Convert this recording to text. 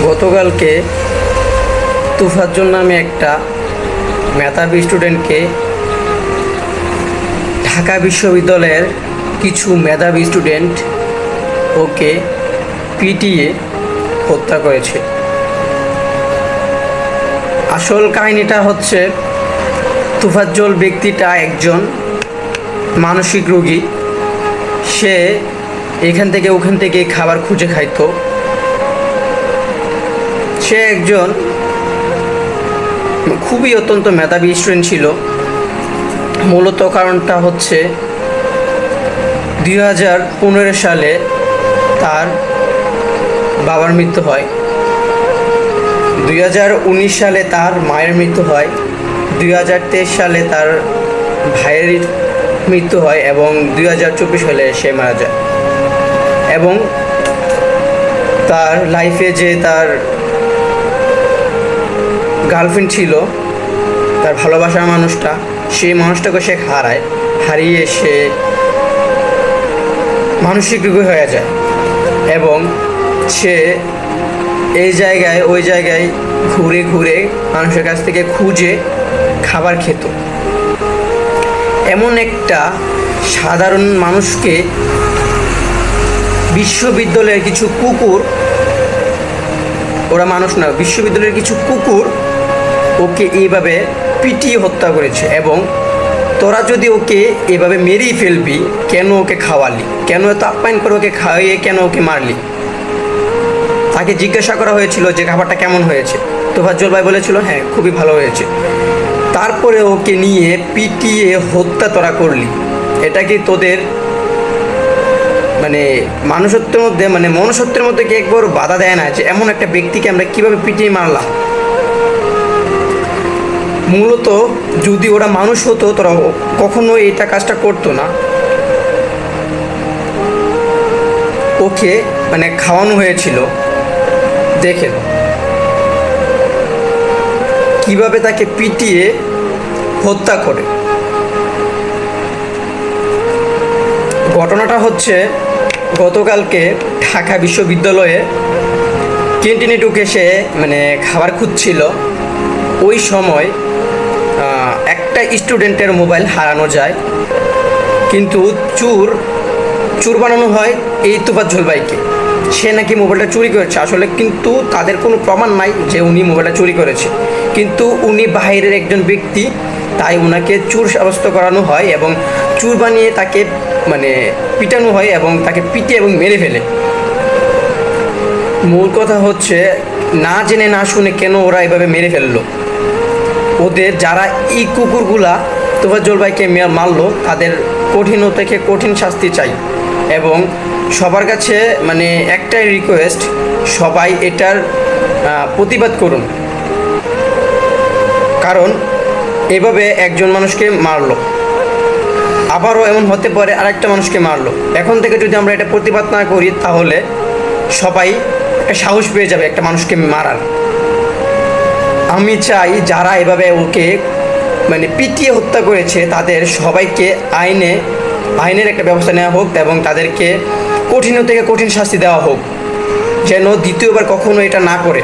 গতকালকে তুফাজ্জল নামে একটা মেধাবী স্টুডেন্টকে ঢাকা বিশ্ববিদ্যালয়ের কিছু মেধাবী স্টুডেন্ট ওকে পিটিয়ে হত্যা করেছে। আসল কাহিনীটা হচ্ছে, তুফাজ্জল ব্যক্তিটা একজন মানসিক রোগী। সে এখান থেকে ওখান থেকে খাবার খুঁজে খাইতো। সে একজন খুবই অত্যন্ত মেধাবী স্টুডেন্ট ছিল। মূলত কারণটা হচ্ছে 2015 সালে তার বাবার মৃত্যু হয়, 2019 সালে তার মায়ের মৃত্যু হয়, 2023 সালে তার ভাইয়ের মৃত্যু হয় এবং 2024 সালে সে মারা যায়। এবং তার লাইফে যে তার গার্লফ্রেন্ড ছিল, তার ভালোবাসার মানুষটা, সেই মানুষটাকে সে হারিয়ে সে মানসিক রোগী হয়ে যায় এবং সে এই জায়গায় ওই জায়গায় ঘুরে ঘুরে মানুষের কাছ থেকে খুঁজে খাবার খেত। এমন একটা সাধারণ মানুষকে বিশ্ববিদ্যালয়ের কিছু কুকুর, ওরা মানুষ না, বিশ্ববিদ্যালয়ের কিছু কুকুর ওকে এইভাবে পিটিয়ে হত্যা করেছে। এবং তোরা যদি ওকে এভাবে মেরেই ফেলবি, কেন ওকে খাওয়ালি, কেন এত আপ্যায়ন করে ওকে খাইয়ে কেন ওকে মারলি? তাকে জিজ্ঞাসা করা হয়েছিল যে খাবারটা কেমন হয়েছে। তুফাজ্জল ভাই বলেছিল হ্যাঁ খুবই ভালো হয়েছে। তারপরে ওকে নিয়ে পিটিয়ে হত্যা তোরা করলি। এটা কি তোদের মানুষত্বের মধ্যে মনুষ্যত্বের মধ্যে কি একবার বাধা দেয় না যে এমন একটা ব্যক্তিকে আমরা কিভাবে পিটিয়ে মারলাম? মূলত যদি ওরা মানুষ হতো তোরা কখনো এটা কাজটা করতো না। ওকে খাওয়ানো হয়েছিল, দেখেন কিভাবে তাকে পিটিয়ে হত্যা করে। ঘটনাটা হচ্ছে গতকালকে ঢাকা বিশ্ববিদ্যালয়ে ক্যান্টিনে ঢুকে সে খাবার খুঁজছিল। ওই সময় একটা স্টুডেন্টের মোবাইল হারানো যায়, কিন্তু চুর বানানো হয় এই তুফাজ্জল ভাইকে। সে নাকি মোবাইলটা চুরি করেছে, আসলে কিন্তু তাদের কোনো প্রমাণ নাই যে উনি মোবাইলটা চুরি করেছে। কিন্তু উনি বাইরের একজন ব্যক্তি, তাই ওনাকে চুর সাব্যস্ত করানো হয় এবং চুর বানিয়ে তাকে পিটানো হয় এবং তাকে পিটিয়ে এবং মেরে ফেলে। মূল কথা হচ্ছে, না জেনে না শুনে কেন ওরা এভাবে মেরে ফেললো। ওদের যারা এই কুকুরগুলা তুফাজ্জল ভাইকে মারলো, তাদের কঠিন থেকে কঠিন শাস্তি চাই। এবং সবার কাছে একটাই রিকোয়েস্ট, সবাই এটার প্রতিবাদ করুন। কারণ এভাবে একজন মানুষকে মারলো, আবারও এমন হতে পারে আরেকটা মানুষকে মারলো। এখন থেকে যদি আমরা এটা প্রতিবাদ না করি, তাহলে সবাই একটা সাহস পেয়ে যাবে একটা মানুষকে মারার। আমি চাই যারা এভাবে ওকে পিটিয়ে হত্যা করেছে তাদের সবাইকে আইনের একটা ব্যবস্থা নেওয়া হোক এবং তাদেরকে কঠিন থেকে কঠিন শাস্তি দেওয়া হোক, যেন দ্বিতীয়বার কখনো এটা না করে।